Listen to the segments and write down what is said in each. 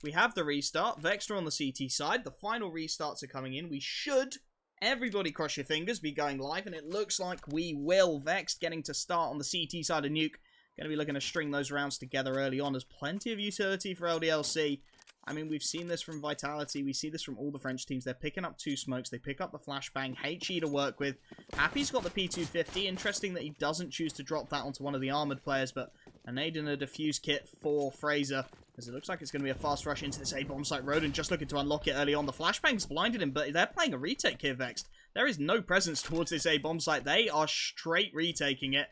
We have the restart. Vexed are on the CT side. The final restarts are coming in. We should, everybody cross your fingers, be going live. And it looks like we will. Vexed getting to start on the CT side of Nuke. Going to be looking to string those rounds together early on. There's plenty of utility for LDLC. I mean, we've seen this from Vitality. We see this from all the French teams. They're picking up 2 smokes. They pick up the flashbang. HE to work with. Happy's got the P250. Interesting that he doesn't choose to drop that onto one of the armored players, but a nade and a defuse kit for Fraser, as it looks like it's going to be a fast rush into this A-bomb site. Rodent just looking to unlock it early on. The flashbang's blinded him, but they're playing a retake here, Vexed. There is no presence towards this A-bomb site. They are straight retaking it.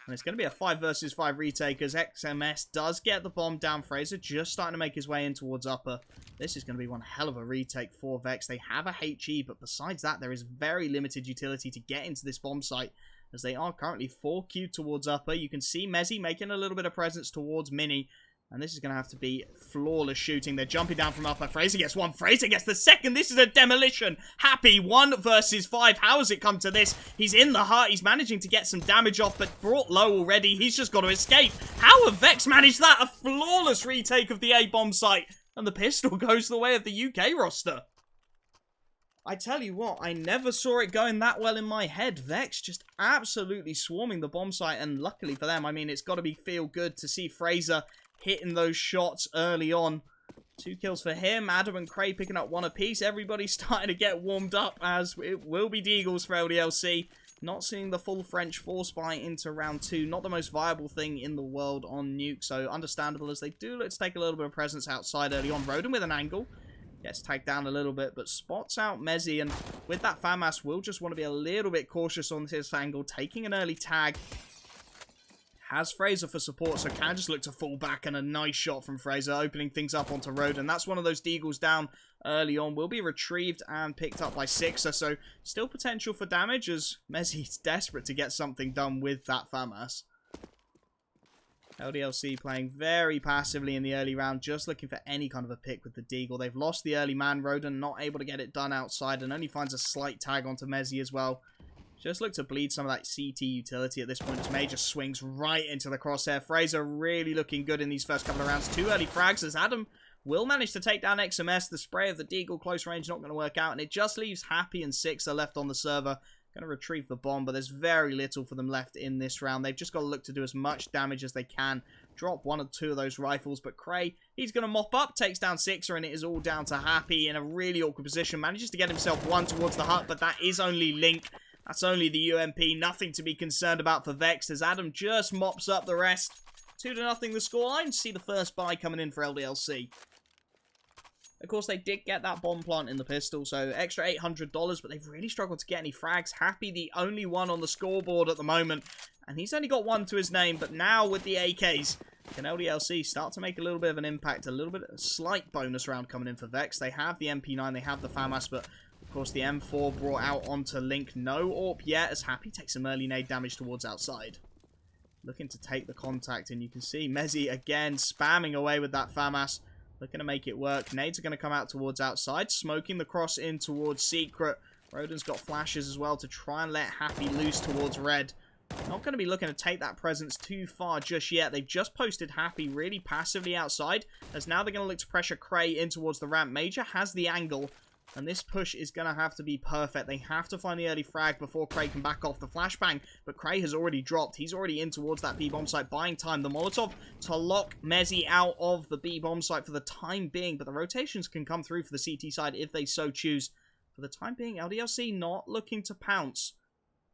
And it's going to be a 5 versus 5 retake as XMS does get the bomb down. Fraser just starting to make his way in towards upper. This is going to be one hell of a retake for Vex. They have a HE, but besides that, there is very limited utility to get into this bomb site, as they are currently 4 queued towards upper. You can see Mezzy making a little bit of presence towards Mini. And this is going to have to be flawless shooting. They're jumping down from upper. Fraser gets 1. Fraser gets the 2nd. This is a demolition. Happy 1 versus 5. How has it come to this? He's in the heart. He's managing to get some damage off, but brought low already. He's just got to escape. How have Vex managed that? A flawless retake of the A-bomb site. And the pistol goes the way of the UK roster. I tell you what, I never saw it going that well in my head. Vex just absolutely swarming the bomb site. And luckily for them, I mean, it's got to feel good to see Fraser hitting those shots early on. 2 kills for him. Adam and Cray picking up 1 apiece. Everybody's starting to get warmed up, as it will be Deagles for LDLC. Not seeing the full French force buy into round 2. Not the most viable thing in the world on Nuke. So understandable, as they do let's take a little bit of presence outside early on. Roden with an angle. Gets tagged down a little bit, but spots out Mezzy. And with that FAMAS, we'll just want to be a little bit cautious on this angle. Taking an early tag. Has Fraser for support, so can just look to fall back, and a nice shot from Fraser, opening things up onto Roden. That's one of those Deagles down early on. Will be retrieved and picked up by Sixer, so still potential for damage, as Mezzy's desperate to get something done with that FAMAS. LDLC playing very passively in the early round, just looking for any kind of a pick with the Deagle. They've lost the early man. Roden not able to get it done outside, and only finds a slight tag onto Mezzy as well. Just look to bleed some of that CT utility at this point as Major swings right into the crosshair. Fraser really looking good in these first couple of rounds. 2 early frags as Adam will manage to take down XMS. The spray of the Deagle close range not going to work out, and it just leaves Happy and Sixer left on the server. Going to retrieve the bomb, but there's very little for them left in this round. They've just got to look to do as much damage as they can. Drop 1 or 2 of those rifles, but Cray, he's going to mop up, takes down Sixer, and it is all down to Happy in a really awkward position. Manages to get himself 1 towards the hut, but that is only Link. That's only the UMP. Nothing to be concerned about for Vex, as Adam just mops up the rest. 2-0 the scoreline. See the first buy coming in for LDLC. Of course, they did get that bomb plant in the pistol, so extra $800, but they've really struggled to get any frags. Happy, the only one on the scoreboard at the moment, and he's only got 1 to his name, but now with the AKs, can LDLC start to make a little bit of an impact, a slight bonus round coming in for Vex. They have the MP9, they have the FAMAS, but of course, the M4 brought out onto Link. No AWP yet, as Happy takes some early nade damage towards outside. Looking to take the contact, and you can see Mezzy again spamming away with that FAMAS. Looking to make it work. Nades are going to come out towards outside, smoking the cross in towards Secret. Roden's got flashes as well to try and let Happy loose towards Red. Not going to be looking to take that presence too far just yet. They've just posted Happy really passively outside, as now they're going to look to pressure Cray in towards the ramp. Major has the angle, and this push is going to have to be perfect. They have to find the early frag before Cray can back off the flashbang. But Cray has already dropped. He's already in towards that B-bomb site, buying time. The Molotov to lock Mezzy out of the B-bomb site for the time being. But the rotations can come through for the CT side if they so choose. For the time being, LDLC not looking to pounce.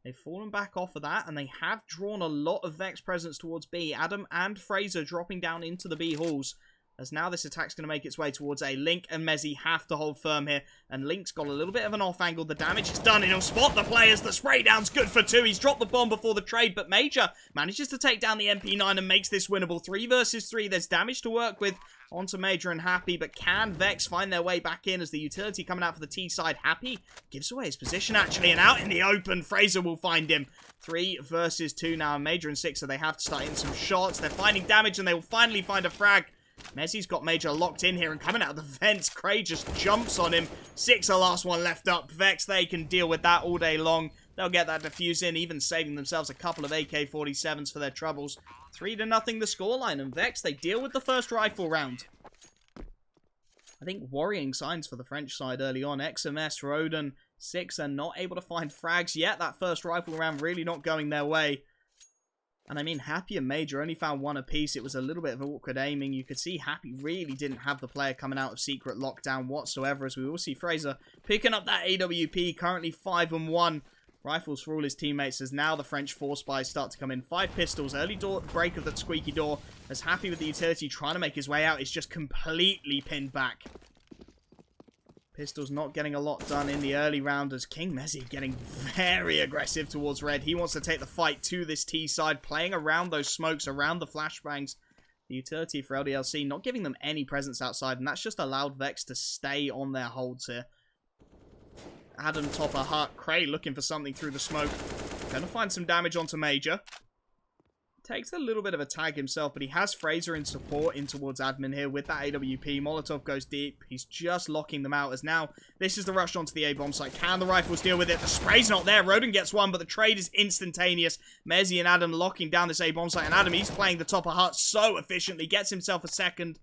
They've fallen back off of that, and they have drawn a lot of Vex presence towards B. Adam and Fraser dropping down into the B halls. As now this attack's going to make its way towards A. Link and Mezzy have to hold firm here. And Link's got a little bit of an off angle. The damage is done, and he'll spot the players. The spray down's good for 2. He's dropped the bomb before the trade, but Major manages to take down the MP9 and makes this winnable. 3 versus 3. There's damage to work with onto Major and Happy, but can Vex find their way back in as the utility coming out for the T side? Happy gives away his position, actually, and out in the open, Fraser will find him. 3 versus 2 now. Major and Sixer, they have to start in some shots. They're finding damage, and they will finally find a frag. Mezzy's got Major locked in here, and coming out of the vents, Cray just jumps on him. Sixer, last one left up. Vex, they can deal with that all day long. They'll get that defuse in, even saving themselves a couple of AK-47s for their troubles. 3-0 the scoreline, and Vex, they deal with the first rifle round. I think, worrying signs for the French side early on. XMS, Ro16 are not able to find frags yet. That first rifle round really not going their way. And I mean, Happy and Major only found one apiece. It was a little bit of awkward aiming. You could see Happy really didn't have the player coming out of secret lockdown whatsoever, as we will see Fraser picking up that AWP, currently 5-1. Rifles for all his teammates as now the French 4 spies start to come in. 5 pistols, early door break of the squeaky door, as Happy with the utility trying to make his way out is just completely pinned back. Pistols not getting a lot done in the early round as King Mezzi getting very aggressive towards Red. He wants to take the fight to this T side, playing around those smokes, around the flashbangs. The utility for LDLC not giving them any presence outside, and that's just allowed Vexed to stay on their holds here. Adam top of hut, Cray looking for something through the smoke. Gonna find some damage onto Major. Takes a little bit of a tag himself, but he has Fraser in support in towards admin here with that AWP. Molotov goes deep. He's just locking them out as now this is the rush onto the A-bomb site. Can the rifles deal with it? The spray's not there. Roden gets one, but the trade is instantaneous. Mezzi and Adam locking down this A-bomb site, and Adam, he's playing the top of hut so efficiently. Gets himself a second.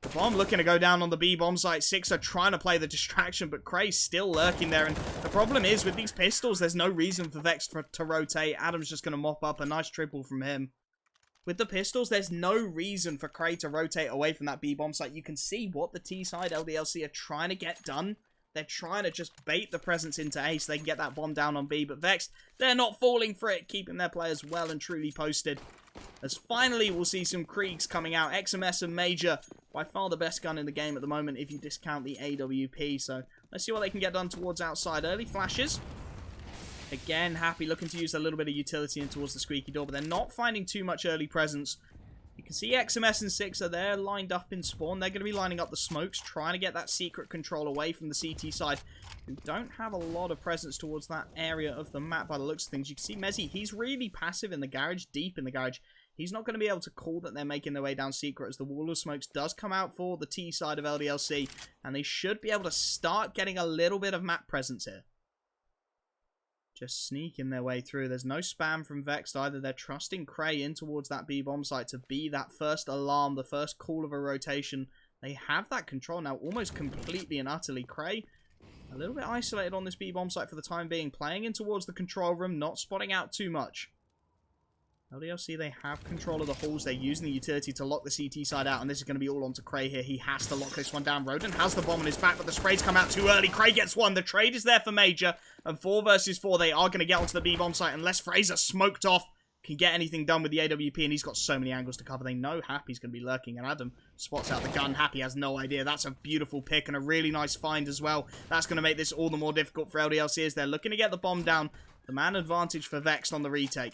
The bomb looking to go down on the B bomb site. 6 are trying to play the distraction, but Cray's still lurking there. And the problem is, with these pistols, there's no reason for Vexed to rotate. Adam's just going to mop up a nice triple from him. With the pistols, there's no reason for Cray to rotate away from that B bomb site. You can see what the T side LDLC are trying to get done. They're trying to just bait the presence into A so they can get that bomb down on B. But Vexed, they're not falling for it, keeping their players well and truly posted. As finally we'll see some Kriegs coming out. XMS and Major, by far the best gun in the game at the moment if you discount the AWP. So let's see what they can get done towards outside. Early flashes. Again, Happy looking to use a little bit of utility in towards the squeaky door, but they're not finding too much early presence. You can see XMS and 6 are there lined up in spawn. They're going to be lining up the smokes, trying to get that secret control away from the CT side, who don't have a lot of presence towards that area of the map by the looks of things. You can see Mezzi, he's really passive in the garage, deep in the garage. He's not going to be able to call that they're making their way down secret as the wall of smokes does come out for the T side of LDLC, and they should be able to start getting a little bit of map presence here. Just sneaking their way through. There's no spam from Vexed either. They're trusting Cray in towards that B bomb site to be that first alarm, the first call of a rotation. They have that control now almost completely and utterly. Cray a little bit isolated on this B bomb site for the time being, playing in towards the control room, not spotting out too much. LDLC, they have control of the halls. They're using the utility to lock the CT side out, and this is going to be all onto Cray here. He has to lock this one down. Roden has the bomb on his back, but the sprays come out too early. Cray gets one. The trade is there for Major, and 4 versus 4, they are going to get onto the B-bomb site unless Fraser, smoked off, can get anything done with the AWP, and he's got so many angles to cover. They know Happy's going to be lurking, and Adam spots out the gun. Happy has no idea. That's a beautiful pick and a really nice find as well. That's going to make this all the more difficult for LDLC as they're looking to get the bomb down. The man advantage for Vexed on the retake.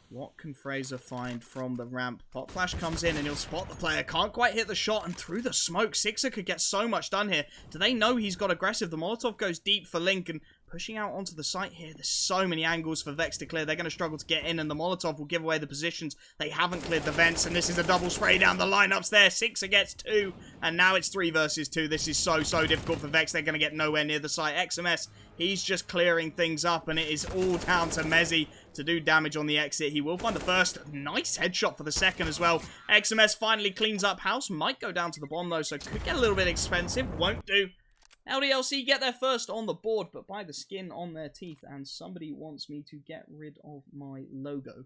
What can Fraser find from the ramp? Pop flash comes in and he'll spot the player. Can't quite hit the shot, and through the smoke, Sixer could get so much done here. Do they know he's got aggressive? The Molotov goes deep for Link, and pushing out onto the site here. There's so many angles for Vex to clear. They're going to struggle to get in, and the Molotov will give away the positions. They haven't cleared the vents, and this is a double spray down the lineups there. Sixer gets 2, and now it's 3 versus 2. This is so difficult for Vex. They're going to get nowhere near the site. XMS, he's just clearing things up, and it is all down to Mezzi to do damage on the exit. He will find the first. Nice headshot for the second as well. XMS finally cleans up house. Might go down to the bomb, though, so could get a little bit expensive. Won't do. LDLC get there first on the board, but by the skin on their teeth, and somebody wants me to get rid of my logo.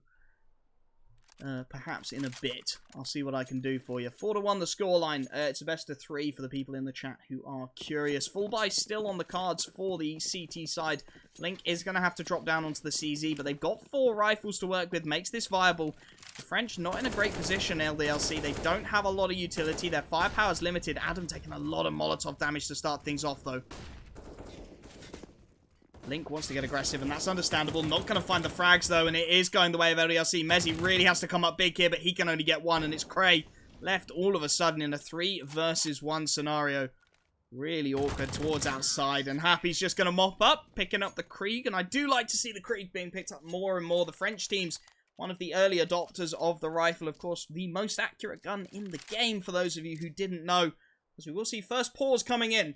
Perhaps in a bit. I'll see what I can do for you. 4-1 the scoreline. It's a best of 3 for the people in the chat who are curious. Full buy still on the cards for the CT side. Link is going to have to drop down onto the CZ, but they've got 4 rifles to work with. Makes this viable. The French not in a great position, LDLC. They don't have a lot of utility. Their firepower's limited. Adam taking a lot of Molotov damage to start things off, though. Link wants to get aggressive, and that's understandable. Not going to find the frags, though, and it is going the way of LDLC. Mezzi really has to come up big here, but he can only get 1, and it's Cray left all of a sudden in a 3 versus 1 scenario. Really awkward towards outside, and Happy's just going to mop up, picking up the Krieg, and I do like to see the Krieg being picked up more and more. The French team's one of the early adopters of the rifle, of course, the most accurate gun in the game, for those of you who didn't know. As we will see first pause coming in.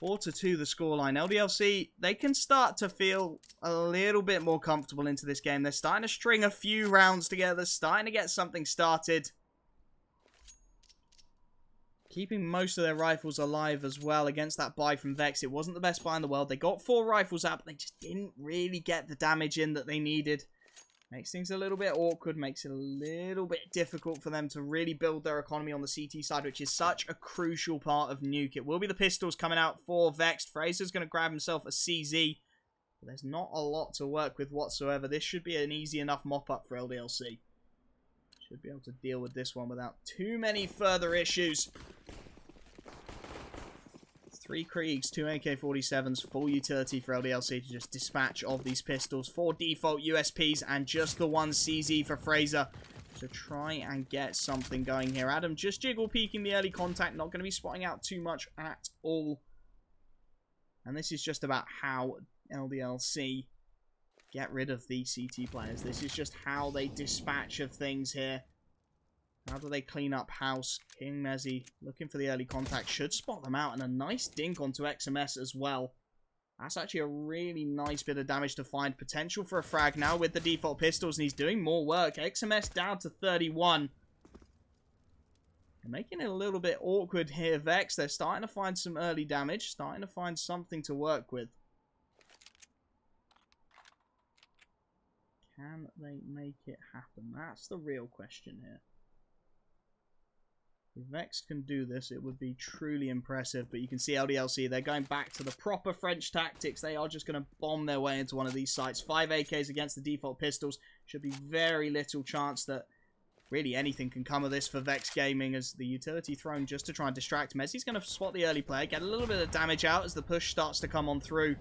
4-2 the scoreline. LDLC, they can start to feel a little bit more comfortable into this game. They're starting to string a few rounds together, starting to get something started. keeping most of their rifles alive as well against that buy from Vexed. It wasn't the best buy in the world. They got 4 rifles out, but they just didn't really get the damage in that they needed. Makes things a little bit awkward, makes it a little bit difficult for them to really build their economy on the CT side, which is such a crucial part of Nuke. It will be the pistols coming out for Vexed. Fraser's going to grab himself a CZ, but there's not a lot to work with whatsoever. This should be an easy enough mop-up for LDLC. Should be able to deal with this one without too many further issues. 3 Kriegs, 2 AK-47s, full utility for LDLC to just dispatch of these pistols. 4 default USPs and just the 1 CZ for Fraser to try and get something going here. Adam just jiggle peeking the early contact, not going to be spotting out too much at all. And this is just about how LDLC get rid of the CT players. This is just how they dispatch of things here. How do they clean up house? King Mezzy looking for the early contact. Should spot them out. And a nice dink onto XMS as well. That's actually a really nice bit of damage to find. Potential for a frag now with the default pistols. And he's doing more work. XMS down to 31. They're making it a little bit awkward here, Vex. They're starting to find some early damage. Starting to find something to work with. Can they make it happen? That's the real question here. If Vexed can do this, it would be truly impressive. But you can see LDLC, they're going back to the proper French tactics. They are just going to bomb their way into one of these sites. 5 AKs against the default pistols. Should be very little chance that really anything can come of this for Vexed Gaming, as the utility thrown just to try and distract Mezzy's going to spot the early player, get a little bit of damage out as the push starts to come on through.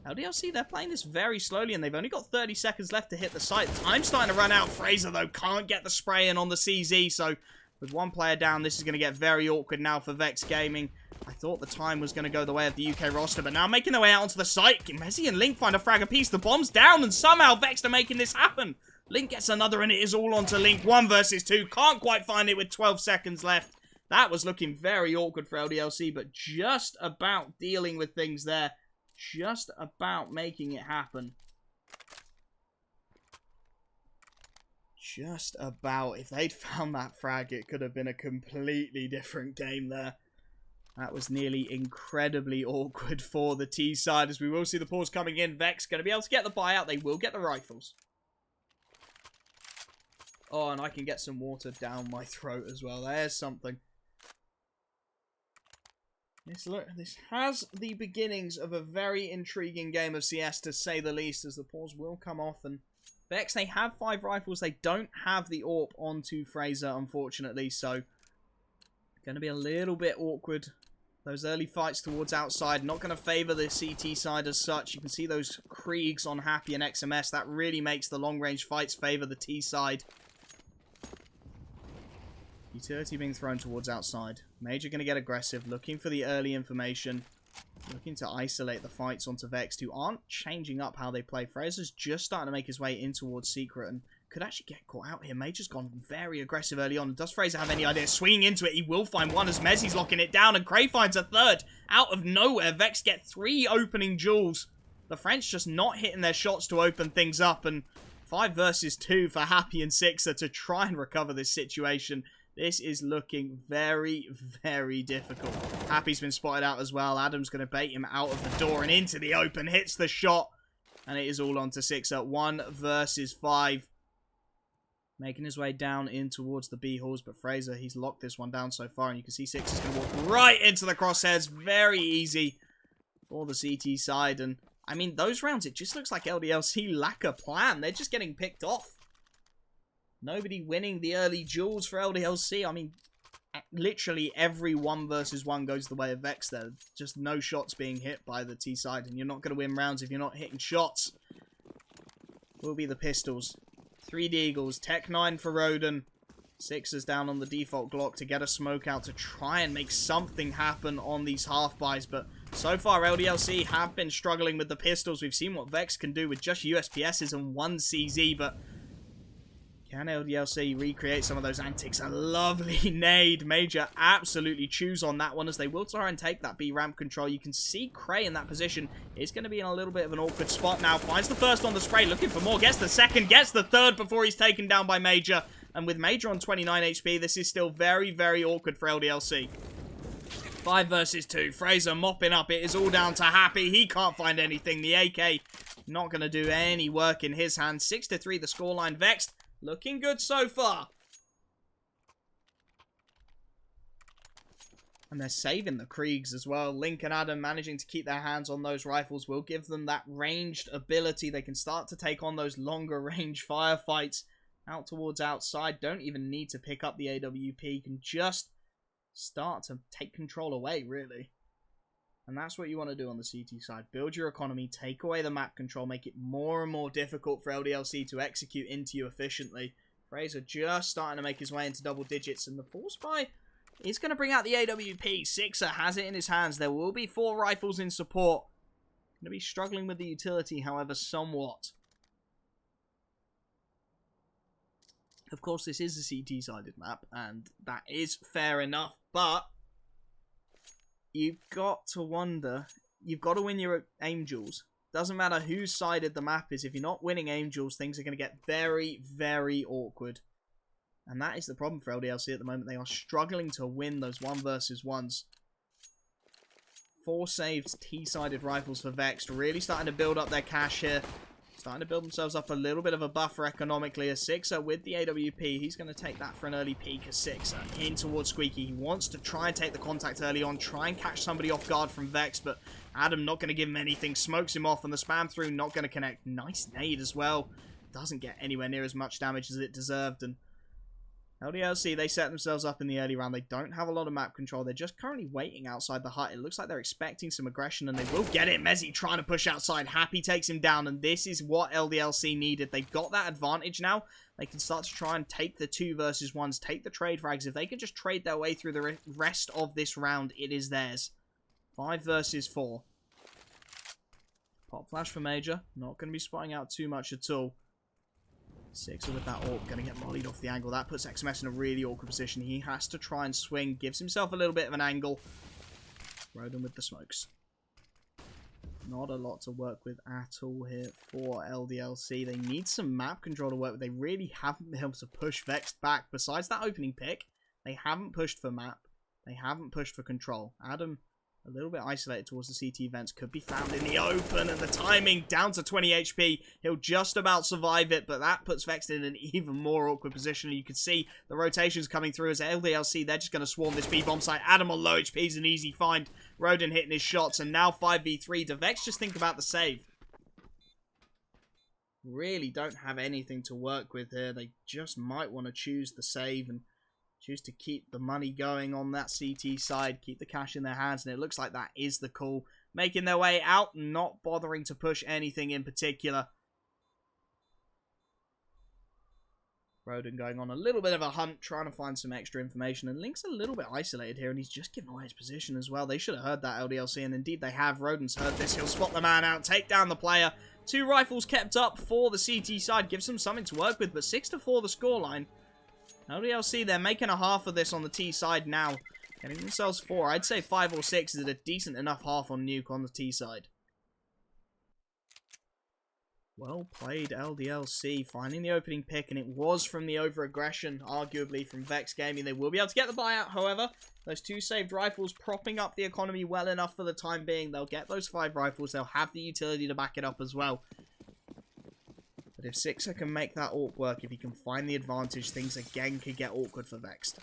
LDLC, they're playing this very slowly, and they've only got 30 seconds left to hit the site. Time's starting to run out. Fraser, though, can't get the spray in on the CZ, so with 1 player down, this is going to get very awkward now for Vexed Gaming. I thought the time was going to go the way of the UK roster, but now making their way out onto the site. Mezzy and Link find a frag apiece. The bomb's down, and somehow Vexed are making this happen. Link gets another, and it is all onto Link. 1 versus 2. Can't quite find it with 12 seconds left. That was looking very awkward for LDLC, but just about dealing with things there. Just about making it happen. Just about. If they'd found that frag, it could have been a completely different game there. That was nearly incredibly awkward for the T side, as we will see the pause coming in. Vex going to be able to get the buyout. They will get the rifles. Oh, and I can get some water down my throat as well. There's something. This has the beginnings of a very intriguing game of CS, to say the least, as the pause will come off. And Vex, they have 5 rifles. They don't have the AWP onto Fraser, unfortunately, so going to be a little bit awkward. Those early fights towards outside, not going to favour the CT side as such. You can see those Kriegs on Happy and XMS. That really makes the long-range fights favour the T side. Utility being thrown towards outside. Major going to get aggressive, looking for the early information. Looking to isolate the fights onto Vexed, who aren't changing up how they play. Fraser's just starting to make his way in towards Secret and could actually get caught out here. Major's gone very aggressive early on. Does Fraser have any idea? Swinging into it, he will find one as Mezzy's locking it down, and Cray finds a third. Out of nowhere, Vexed get 3 opening duels. The French just not hitting their shots to open things up, and 5 versus 2 for Happy and Sixer to try and recover this situation. This is looking very, very difficult. Happy's been spotted out as well. Adam's going to bait him out of the door and into the open. Hits the shot. And it is all on to Sixer. 1 versus 5. Making his way down in towards the B halls. But Fraser, he's locked this one down so far. And you can see Sixer's going to walk right into the crosshairs. Very easy for the CT side. And, I mean, those rounds, it just looks like LDLC lack a plan. They're just getting picked off. Nobody winning the early duels for LDLC. I mean, literally every 1 versus 1 goes the way of Vex there. Just no shots being hit by the T side. And you're not going to win rounds if you're not hitting shots. Will be the pistols. 3 Deagles. Tech 9 for Roden. Sixers down on the default Glock to get a smoke out to try and make something happen on these half buys. But so far, LDLC have been struggling with the pistols. We've seen what Vex can do with just USPSs and 1 CZ, but can LDLC recreate some of those antics? A lovely nade. Major absolutely chews on that one, as they will try and take that B ramp control. You can see Cray in that position. It's going to be in a little bit of an awkward spot now. Finds the first on the spray, looking for more. Gets the second, gets the third before he's taken down by Major. And with Major on 29 HP, this is still very, very awkward for LDLC. 5 versus 2. Fraser mopping up. It is all down to Happy. He can't find anything. The AK not going to do any work in his hands. 6-3 the scoreline. Vexed looking good so far. And they're saving the Kriegs as well. Link and Adam managing to keep their hands on those rifles will give them that ranged ability. They can start to take on those longer range firefights out towards outside. Don't even need to pick up the AWP. You can just start to take control away, really. And that's what you want to do on the CT side. Build your economy, take away the map control, make it more and more difficult for LDLC to execute into you efficiently. Fraser just starting to make his way into double digits, and the Force Buy is going to bring out the AWP. Sixer has it in his hands. There will be 4 rifles in support. Going to be struggling with the utility, however, somewhat. Of course, this is a CT-sided map, and that is fair enough, but you've got to wonder, you've got to win your aim duels. Doesn't matter whose sided the map is, if you're not winning aim duels, things are going to get very, very awkward. And that is the problem for LDLC at the moment. They are struggling to win those 1 versus 1s. 4 saved T-sided rifles for Vexed. Really starting to build up their cash here. Starting to build themselves up a little bit of a buffer economically. A Sixer with the AWP. He's going to take that for an early peek. A Sixer in towards Squeaky. He wants to try and take the contact early on. Try and catch somebody off guard from Vexed. But Adam not going to give him anything. Smokes him off. And the spam through not going to connect. Nice nade as well. Doesn't get anywhere near as much damage as it deserved. And LDLC, they set themselves up in the early round. They don't have a lot of map control. They're just currently waiting outside the hut. It looks like they're expecting some aggression, and they will get it. Mezzi trying to push outside. Happy takes him down, and this is what LDLC needed. They've got that advantage now. They can start to try and take the 2 versus 1s, take the trade frags. If they can just trade their way through the rest of this round, it is theirs. 5 versus 4. Pop flash for Major. Not going to be spotting out too much at all. Sixer with that AWP, going to get mollied off the angle. That puts XMS in a really awkward position. He has to try and swing, gives himself a little bit of an angle. Roden with the smokes. Not a lot to work with at all here for LDLC. They need some map control to work with. They really haven't been able to push Vexed back. Besides that opening pick, they haven't pushed for map. They haven't pushed for control. Adam, a little bit isolated towards the CT vents, could be found in the open, and the timing down to 20 HP. He'll just about survive it, but that puts Vexed in an even more awkward position. You can see the rotations coming through as LDLC. They're just going to swarm this B-bomb site. Adam on low HP is an easy find. Roden hitting his shots, and now 5v3. Do Vexed just think about the save? Really don't have anything to work with here. They just might want to choose the save and choose to keep the money going on that CT side, keep the cash in their hands, and it looks like that is the call. Making their way out, not bothering to push anything in particular. Roden going on a little bit of a hunt, trying to find some extra information, and Link's a little bit isolated here, and he's just giving away his position as well. They should have heard that, LDLC, and indeed they have. Roden's heard this. He'll spot the man out, take down the player. 2 rifles kept up for the CT side, gives them something to work with, but 6-4 the scoreline. LDLC, they're making a half of this on the T side now. Getting themselves 4. I'd say 5 or 6 is a decent enough half on Nuke on the T side. Well played, LDLC. Finding the opening pick, and it was from the over-aggression, arguably, from Vex Gaming. They will be able to get the buyout, however. Those 2 saved rifles propping up the economy well enough for the time being. They'll get those 5 rifles. They'll have the utility to back it up as well. But if Sixer can make that AWP work, if he can find the advantage, things again could get awkward for Vexed.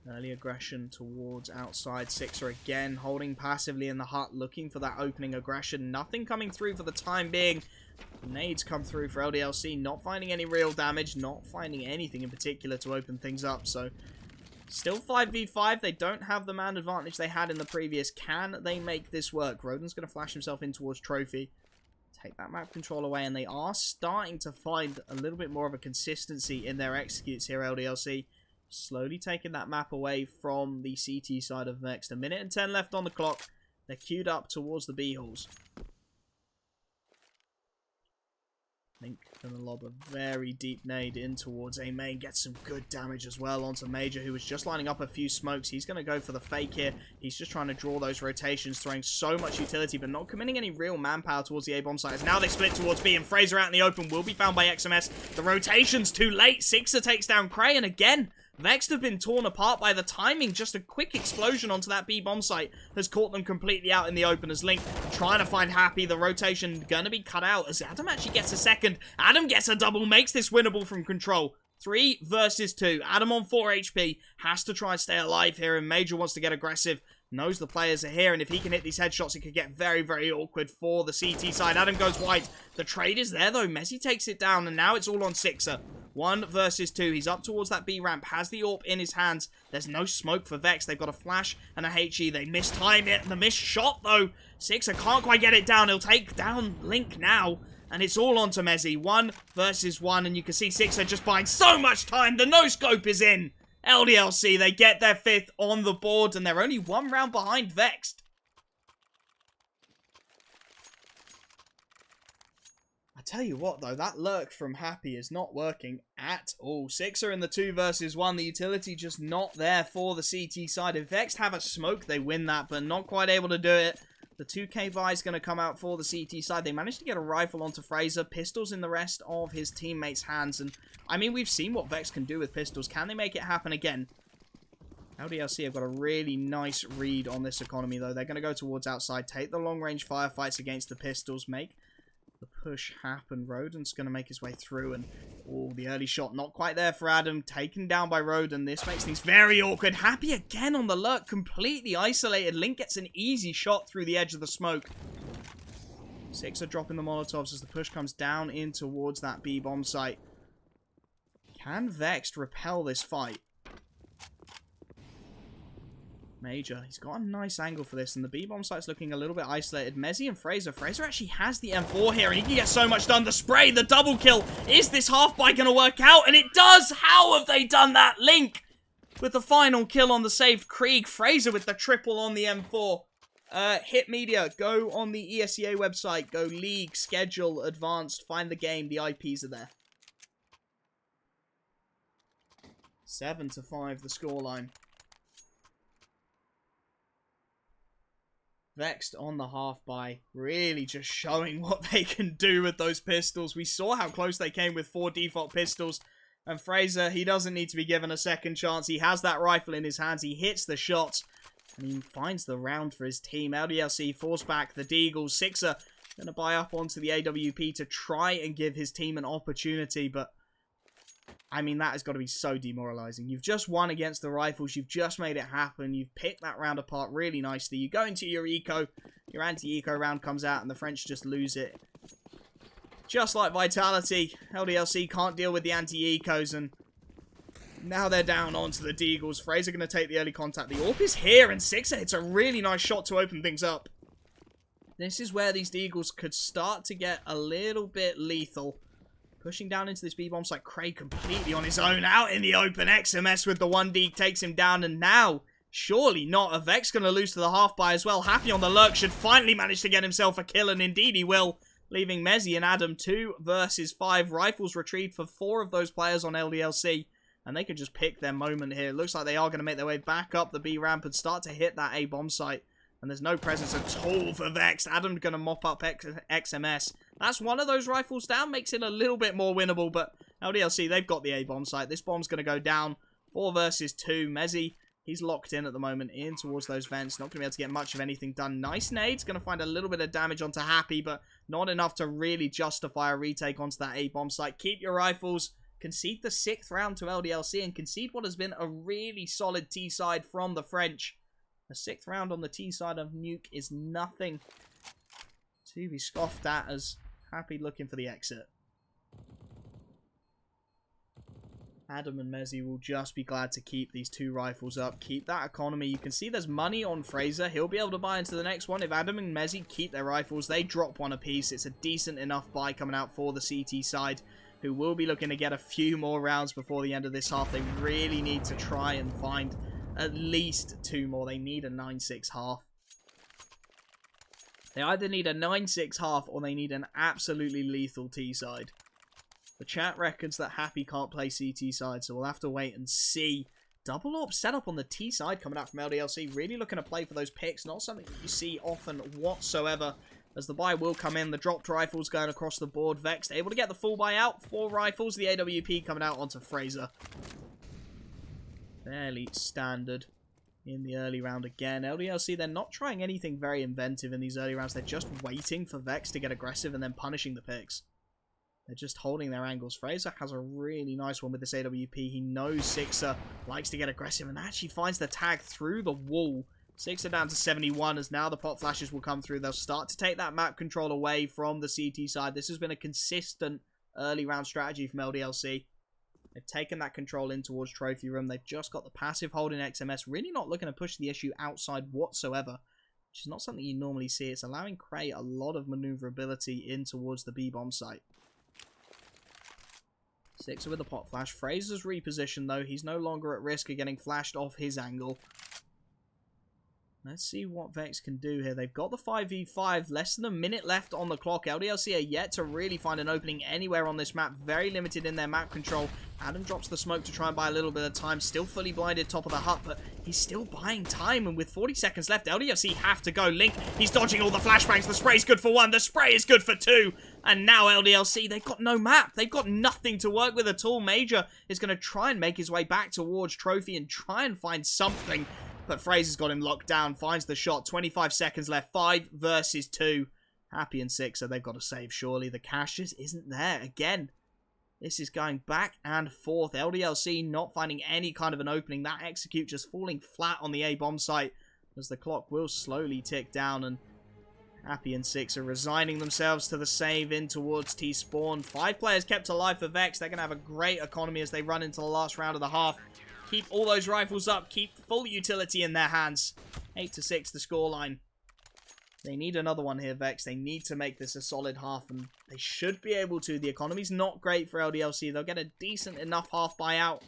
Early aggression towards outside. Sixer again holding passively in the hut, looking for that opening aggression. Nothing coming through for the time being. Nades come through for LDLC, not finding any real damage, not finding anything in particular to open things up. So still 5v5. They don't have the man advantage they had in the previous. Can they make this work? Roden's going to flash himself in towards Trophy. Take that map control away, and they are starting to find a little bit more of a consistency in their executes here, LDLC. Slowly taking that map away from the CT side of Vexed. 1 minute and 10 left on the clock. They're queued up towards the B-halls. Link going to lob a very deep nade in towards A main. Gets some good damage as well onto Major, who was just lining up a few smokes. He's going to go for the fake here. He's just trying to draw those rotations, throwing so much utility, but not committing any real manpower towards the A-bomb site. As now they split towards B, and Fraser out in the open will be found by XMS. The rotation's too late. Sixer takes down Cray, and again, Vexed have been torn apart by the timing. Just a quick explosion onto that B bomb site has caught them completely out in the open as Link trying to find Happy. The rotation gonna be cut out as Adam actually gets a second. Adam gets a double, makes this winnable from Control. 3 versus 2. Adam on 4 HP. Has to try and stay alive here, and Major wants to get aggressive. Knows the players are here, and if he can hit these headshots, it could get very, very awkward for the CT side. Adam goes white. The trade is there, though. Messi takes it down, and now it's all on Sixer. 1 versus 2. He's up towards that B ramp. Has the AWP in his hands. There's no smoke for Vex. They've got a flash and a HE. They mistime it. The missed shot, though. Sixer can't quite get it down. He'll take down Link now. And it's all on to Messi. 1 versus 1. And you can see Sixer just buying so much time. The no-scope is in. LDLC, they get their 5th on the board. And they're only 1 round behind Vexed. I tell you what, though. That lurk from Happy is not working at all. Sixer in the 2 versus 1. The utility just not there for the CT side. If Vexed have a smoke, they win that. But not quite able to do it. The 2K buy is going to come out for the CT side. They managed to get a rifle onto Fraser. Pistols in the rest of his teammates' hands. And, I mean, we've seen what Vex can do with pistols. Can they make it happen again? LDLC have got a really nice read on this economy, though. They're going to go towards outside, take the long-range firefights against the pistols, make the push happen. Rodent's going to make his way through, and oh, the early shot not quite there for Adam. Taken down by Rodent. This makes things very awkward. Happy again on the lurk, completely isolated. Link gets an easy shot through the edge of the smoke. Sixer dropping the Molotovs as the push comes down in towards that B bomb site. Can Vexed repel this fight? Major, he's got a nice angle for this, and the B-bomb site's looking a little bit isolated. Mezzi and Fraser. Fraser actually has the M4 here, and he can get so much done. The spray, the double kill. Is this half-buy going to work out? And it does! How have they done that? Link with the final kill on the saved Krieg. Fraser with the triple on the M4. Hit Media, go on the ESEA website. Go League, Schedule, Advanced. Find the game. The IPs are there. 7-5, the scoreline. Vexed on the half-buy, really just showing what they can do with those pistols. We saw how close they came with 4 default pistols. And Fraser, he doesn't need to be given a second chance. He has that rifle in his hands. He hits the shots. And he finds the round for his team. LDLC force back the Deagles. Sixer going to buy up onto the AWP to try and give his team an opportunity. But, I mean, that has got to be so demoralizing. You've just won against the Rifles. You've just made it happen. You've picked that round apart really nicely. You go into your eco. Your anti-eco round comes out and the French just lose it. Just like Vitality, LDLC can't deal with the anti-ecos, and now they're down onto the Deagles. Fraser going to take the early contact. The AWP is here, and Sixer hits a really nice shot to open things up. This is where these Deagles could start to get a little bit lethal. Pushing down into this B-bomb site. Craig completely on his own. Out in the open. XMS with the 1D takes him down. And now, surely not. A Vex going to lose to the half-buy as well. Happy on the lurk. Should finally manage to get himself a kill. And indeed he will. Leaving Mezzi and Adam 2 versus 5. Rifles retrieved for 4 of those players on LDLC. And they could just pick their moment here. It looks like they are going to make their way back up the B ramp and start to hit that A-bomb site. And there's no presence at all for Vex. Adam's going to mop up XMS. That's one of those rifles down. Makes it a little bit more winnable. But LDLC, they've got the A-bomb site. This bomb's going to go down. 4 versus 2. Mezzi, he's locked in at the moment. In towards those vents. Not going to be able to get much of anything done. Nice nades. Going to find a little bit of damage onto Happy. But not enough to really justify a retake onto that A-bomb site. Keep your rifles. Concede the 6th round to LDLC. And concede what has been a really solid T-side from the French. A 6th round on the T side of Nuke is nothing to be scoffed at, as Happy looking for the exit. Adam and Mezzi will just be glad to keep these 2 rifles up. Keep that economy. You can see there's money on Fraser. He'll be able to buy into the next one. If Adam and Mezzi keep their rifles, they drop 1 apiece. It's a decent enough buy coming out for the CT side, who will be looking to get a few more rounds before the end of this half. They really need to try and find at least 2 more. They need a 9-6 half. They either need a 9-6 half or they need an absolutely lethal T side. The chat reckons that Happy can't play CT side, so we'll have to wait and see. Double AWP setup on the T side coming out from LDLC. Really looking to play for those picks. Not something that you see often whatsoever, as the buy will come in. The dropped rifles going across the board. Vexed able to get the full buy out. 4 rifles. The AWP coming out onto Fraser. Fairly standard in the early round again. LDLC, they're not trying anything very inventive in these early rounds. They're just waiting for Vexed to get aggressive and then punishing the picks. They're just holding their angles. Fraser has a really nice one with this AWP. He knows Sixer likes to get aggressive and actually finds the tag through the wall. Sixer down to 71 as now the pot flashes will come through. They'll start to take that map control away from the CT side. This has been a consistent early round strategy from LDLC. They've taken that control in towards Trophy Room. They've just got the passive hold in XMS. Really not looking to push the issue outside whatsoever, which is not something you normally see. It's allowing Cray a lot of maneuverability in towards the B-bomb site. Sixer with the pot flash. Fraser's repositioned though. He's no longer at risk of getting flashed off his angle. Let's see what Vex can do here. They've got the 5v5. Less than a minute left on the clock. LDLC are yet to really find an opening anywhere on this map. Very limited in their map control. Adam drops the smoke to try and buy a little bit of time. Still fully blinded top of the hut, but he's still buying time. And with 40 seconds left, LDLC have to go. Link, he's dodging all the flashbangs. The spray's good for 1. The spray is good for 2. And now LDLC, they've got no map. They've got nothing to work with at all. Major is going to try and make his way back towards Trophy and try and find something. But Fraser's got him locked down, finds the shot. 25 seconds left, 5 versus 2. Happy and Sixer, they've got to save, surely. The cash just isn't there. Again, this is going back and forth. LDLC not finding any kind of an opening. That execute just falling flat on the A-bomb site as the clock will slowly tick down. And Happy and Sixer resigning themselves to the save in towards T-Spawn. 5 players kept alive for Vex. They're going to have a great economy as they run into the last round of the half. Keep all those rifles up. Keep full utility in their hands. 8-6 the scoreline. They need another one here, Vex. They need to make this a solid half, and they should be able to. The economy's not great for LDLC. They'll get a decent enough half buyout.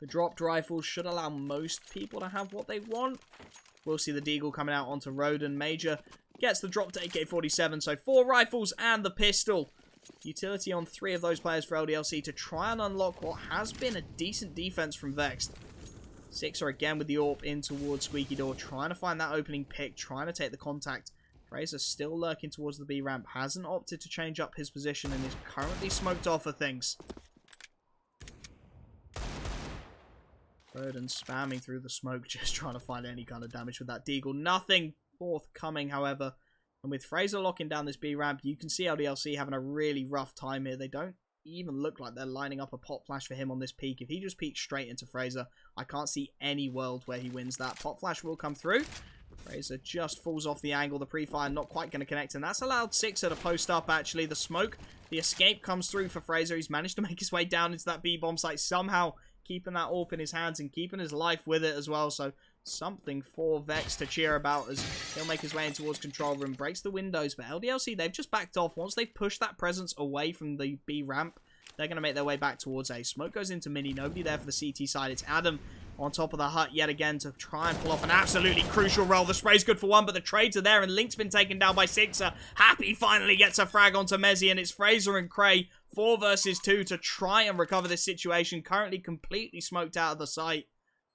The dropped rifles should allow most people to have what they want. We'll see the Deagle coming out onto Roden. Major gets the dropped AK-47, so 4 rifles and the pistol. Utility on 3 of those players for LDLC to try and unlock what has been a decent defense from Vexed. Sixer again with the AWP in towards Squeaky Door, trying to find that opening pick, trying to take the contact. Fraser still lurking towards the B ramp, hasn't opted to change up his position and is currently smoked off of things. Roden spamming through the smoke, just trying to find any kind of damage with that Deagle. Nothing forthcoming, however. And with Fraser locking down this B ramp, you can see LDLC having a really rough time here. They don't even look like they're lining up a pot flash for him on this peak. If he just peeks straight into Fraser, I can't see any world where he wins that. Pot flash will come through. Fraser just falls off the angle. The pre-fire not quite going to connect, and that's allowed Sixer to post up, actually. The smoke, the escape comes through for Fraser. He's managed to make his way down into that B-bomb site, somehow keeping that AWP in his hands and keeping his life with it as well. So something for Vex to cheer about as he'll make his way in towards control room, breaks the windows. But LDLC, they've just backed off. Once they've pushed that presence away from the B ramp, they're going to make their way back towards A. Smoke goes into Mini. Nobody there for the CT side. It's Adam on top of the hut yet again to try and pull off an absolutely crucial roll. The spray's good for 1, but the trades are there, and Link's been taken down by Sixer. Happy finally gets a frag onto Mezzy, and it's Fraser and Cray 4 versus 2 to try and recover this situation. Currently completely smoked out of the site.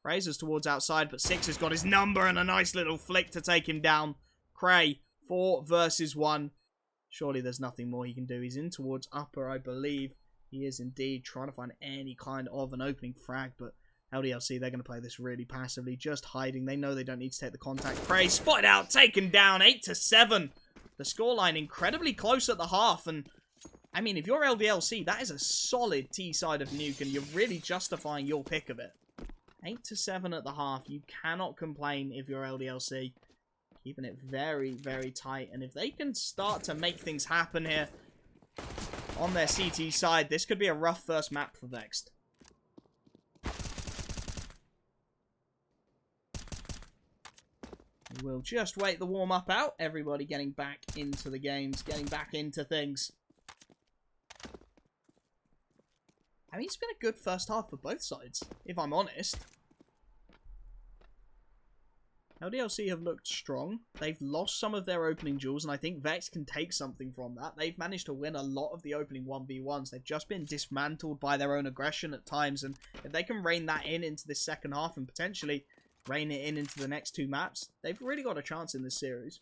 Fraser's towards outside, but Sixer's got his number and a nice little flick to take him down. Cray 4 versus 1. Surely there's nothing more he can do. He's in towards upper, I believe. He is indeed trying to find any kind of an opening frag, but LDLC, they're going to play this really passively, just hiding. They know they don't need to take the contact. Cray spotted out, taken down, 8-7. The scoreline incredibly close at the half, and I mean, if you're LDLC, that is a solid T side of Nuke, and you're really justifying your pick of it. 8-7 at the half. You cannot complain if you're LDLC. Keeping it very, very tight, and if they can start to make things happen here on their CT side, this could be a rough first map for Vexed. We'll just wait the warm-up out. Everybody getting back into the games, getting back into things. I mean, it's been a good first half for both sides, if I'm honest. LDLC have looked strong. They've lost some of their opening duels, and I think Vex can take something from that. They've managed to win a lot of the opening 1v1s. They've just been dismantled by their own aggression at times, and if they can rein that in into this second half and potentially rein it in into the next 2 maps, they've really got a chance in this series.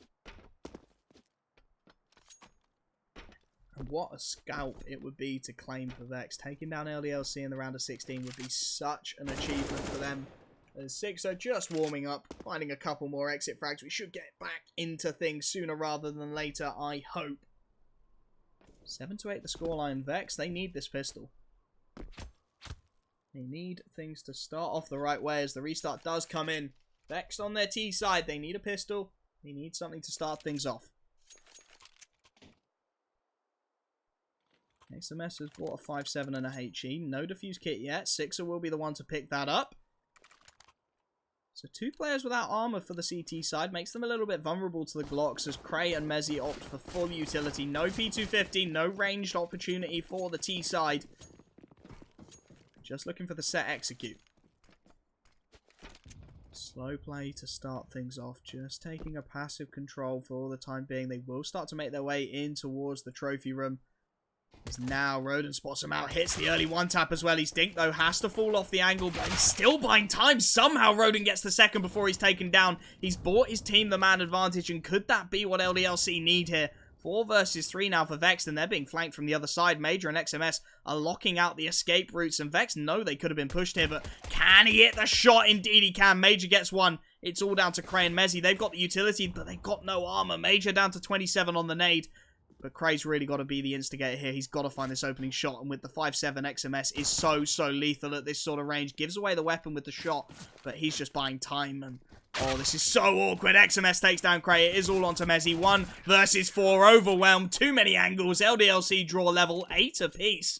And what a scalp it would be to claim for Vexed. Taking down LDLC in the round of 16 would be such an achievement for them. As Six are just warming up, finding a couple more exit frags. We should get back into things sooner rather than later, I hope. 7-8 the scoreline. Vexed, they need this pistol. They need things to start off the right way as the restart does come in. Vexed on their T side. They need a pistol. They need something to start things off. XMS has bought a 5.7 and a HE. No defuse kit yet. Sixer will be the one to pick that up. So 2 players without armor for the CT side makes them a little bit vulnerable to the Glocks as Cray and Mezzy opt for full utility. No P250, no ranged opportunity for the T side. Just looking for the set execute. Slow play to start things off. Just taking a passive control for the time being. They will start to make their way in towards the trophy room. As now Ro16 spots him out. Hits the early one tap as well. He's Dink though. Has to fall off the angle. But he's still buying time. Somehow Ro16 gets the second before he's taken down. He's bought his team the man advantage. And could that be what LDLC need here? 4 versus 3 now for Vexed, and they're being flanked from the other side. Major and XMS are locking out the escape routes, and Vexed know they could have been pushed here, but can he hit the shot? Indeed he can. Major gets one. It's all down to Cray and Mezzy. They've got the utility, but they've got no armor. Major down to 27 on the nade, but Cray's really got to be the instigator here. He's got to find this opening shot, and with the 5.7, XMS is so lethal at this sort of range. Gives away the weapon with the shot, but he's just buying time, and oh, this is so awkward. XMS takes down Cray. It is all onto Mezzy. 1 versus 4. Overwhelmed. Too many angles. LDLC draw level 8 apiece.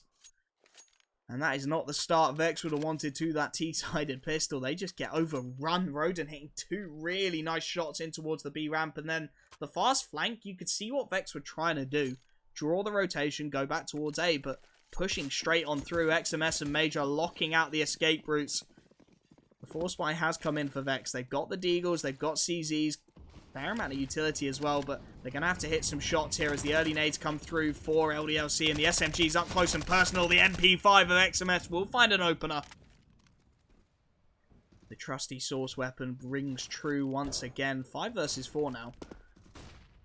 And that is not the start Vex would have wanted to that T-sided pistol. They just get overrun. Ro16 hitting 2 really nice shots in towards the B ramp. And then the fast flank, you could see what Vex were trying to do. Draw the rotation, go back towards A, but pushing straight on through. XMS and Major locking out the escape routes. The Force Spy has come in for Vex. They've got the Deagles, they've got CZs, fair amount of utility as well, but they're going to have to hit some shots here as the early nades come through for LDLC, and the SMG's up close and personal. The MP5 of XMS will find an opener. The trusty source weapon rings true once again. 5 versus 4 now.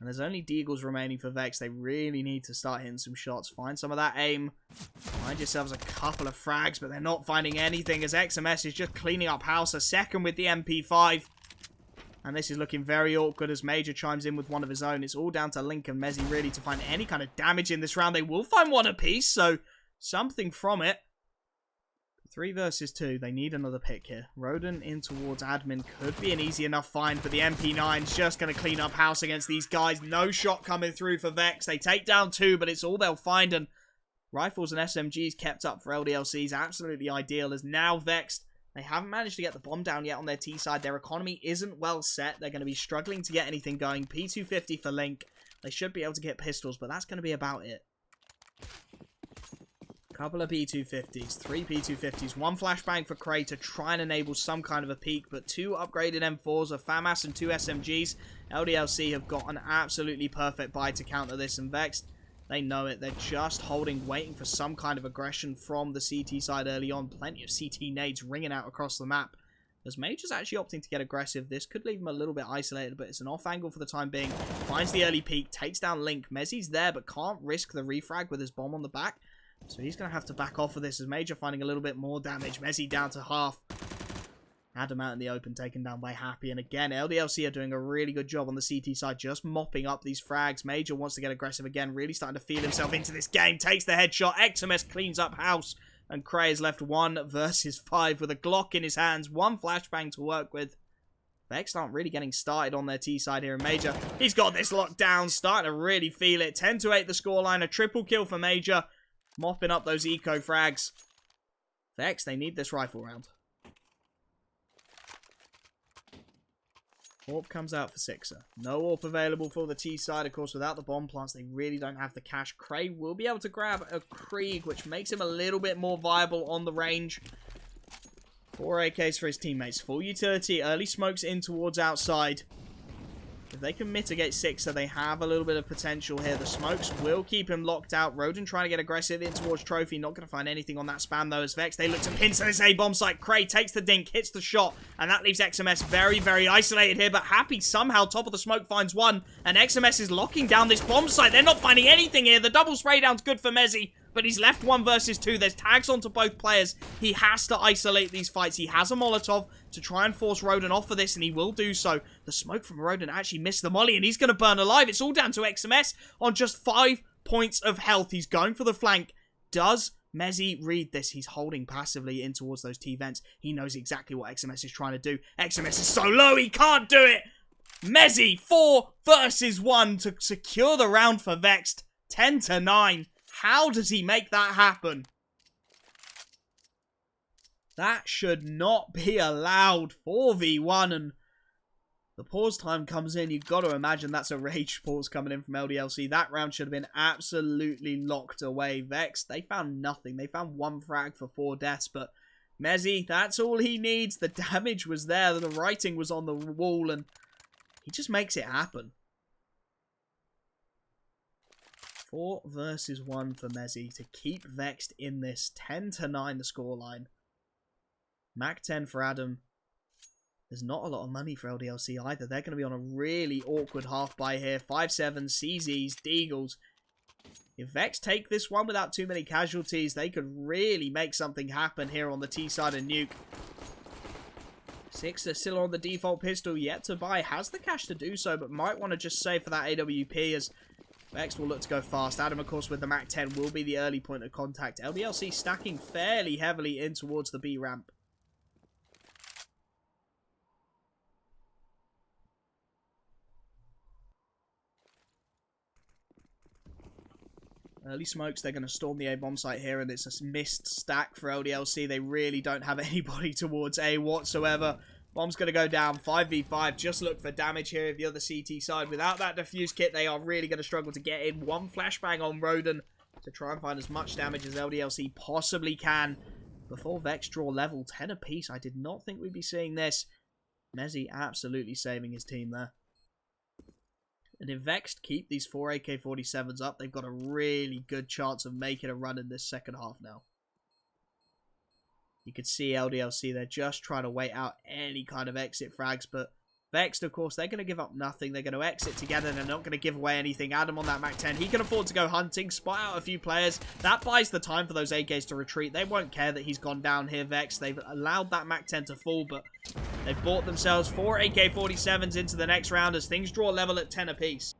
And there's only Deagles remaining for Vex. They really need to start hitting some shots. Find some of that aim. Find yourselves a couple of frags, but they're not finding anything as XMS is just cleaning up house. A second with the MP5. And this is looking very awkward as Major chimes in with one of his own. It's all down to Link and Mezzy really to find any kind of damage in this round. They will find one apiece, so something from it. 3 versus 2. They need another pick here. Ro16 in towards admin could be an easy enough find, but the MP9's just going to clean up house against these guys. No shot coming through for Vex. They take down 2, but it's all they'll find, and rifles and SMGs kept up for LDLC's absolutely ideal, as now Vexed, they haven't managed to get the bomb down yet on their T side. Their economy isn't well set. They're going to be struggling to get anything going. P250 for Link. They should be able to get pistols, but that's going to be about it. Couple of P250s, 3 P250s, 1 flashbang for Cray to try and enable some kind of a peak, but 2 upgraded M4s, a FAMAS and 2 SMGs. LDLC have got an absolutely perfect buy to counter this, and Vexed, they know it. They're just holding, waiting for some kind of aggression from the CT side early on. Plenty of CT nades ringing out across the map. As Major's actually opting to get aggressive, this could leave him a little bit isolated, but it's an off angle for the time being. Finds the early peak, takes down Link. Mezzy's there, but can't risk the refrag with his bomb on the back. So he's going to have to back off of this as Major finding a little bit more damage. Mezzy down to half. Adam out in the open, taken down by Happy. And again, LDLC are doing a really good job on the CT side, just mopping up these frags. Major wants to get aggressive again, really starting to feel himself into this game. Takes the headshot. XMS cleans up house. And Cray is left 1 versus 5 with a Glock in his hands. 1 flashbang to work with. Vex aren't really getting started on their T side here. And Major, he's got this locked down, starting to really feel it. 10-8 the scoreline. A triple kill for Major. Mopping up those eco frags. Vex, they need this rifle round. AWP comes out for Sixer. No AWP available for the T side. Of course, without the bomb plants, they really don't have the cash. Cray will be able to grab a Krieg, which makes him a little bit more viable on the range. 4 AKs for his teammates. Full utility. Early smokes in towards outside. If they can mitigate Sixer, they have a little bit of potential here. The smokes will keep him locked out. Rodin trying to get aggressive in towards Trophy. Not going to find anything on that spam, though, as Vexed, they look to pin to this A-bomb site. Cray takes the dink, hits the shot, and that leaves XMS very, very isolated here. But Happy somehow, top of the smoke, finds one, and XMS is locking down this bomb site. They're not finding anything here. The double spray down's good for Mezzy, but he's left 1 versus 2. There's tags onto both players. He has to isolate these fights. He has a Molotov to try and force Rodin off of this, and he will do so. The smoke from Rodin actually missed the molly, and he's going to burn alive. It's all down to XMS on just 5 points of health. He's going for the flank. Does Mezzy read this? He's holding passively in towards those T-vents. He knows exactly what XMS is trying to do. XMS is so low, he can't do it! Mezzy, 4 versus 1 to secure the round for Vexed. 10-9. How does he make that happen? That should not be allowed. 4v1, and the pause time comes in. You've got to imagine that's a rage pause coming in from LDLC. That round should have been absolutely locked away. Vexed, they found nothing. They found 1 frag for 4 deaths, but Mezzy, that's all he needs. The damage was there. The writing was on the wall, and he just makes it happen. 4 versus 1 for Mezzy to keep Vexed in this. 10-9 the scoreline. Mac 10 for Adam. There's not a lot of money for LDLC either. They're going to be on a really awkward half buy here. 5-7, CZs, Deagles. If Vex take this one without too many casualties, they could really make something happen here on the T side of Nuke. Sixer still on the default pistol, yet to buy. Has the cash to do so, but might want to just save for that AWP as Vex will look to go fast. Adam, of course, with the Mac 10 will be the early point of contact. LDLC stacking fairly heavily in towards the B ramp. Early smokes, they're going to storm the A-bomb site here, and it's a missed stack for LDLC. They really don't have anybody towards A whatsoever. Bomb's going to go down, 5v5. Just look for damage here of the other CT side. Without that defuse kit, they are really going to struggle to get in. 1 flashbang on Rodin to try and find as much damage as LDLC possibly can before Vex draw level 10 apiece. I did not think we'd be seeing this. Mezzy absolutely saving his team there. And if Vexed keep these 4 AK-47s up, they've got a really good chance of making a run in this second half now. You could see LDLC, they're just trying to wait out any kind of exit frags, but Vexed, of course, they're going to give up nothing. They're going to exit together. They're not going to give away anything. Adam on that Mac 10, he can afford to go hunting, spot out a few players. That buys the time for those AKs to retreat. They won't care that he's gone down here, Vexed. They've allowed that Mac 10 to fall, but they've bought themselves 4 AK-47s into the next round as things draw level at 10 apiece.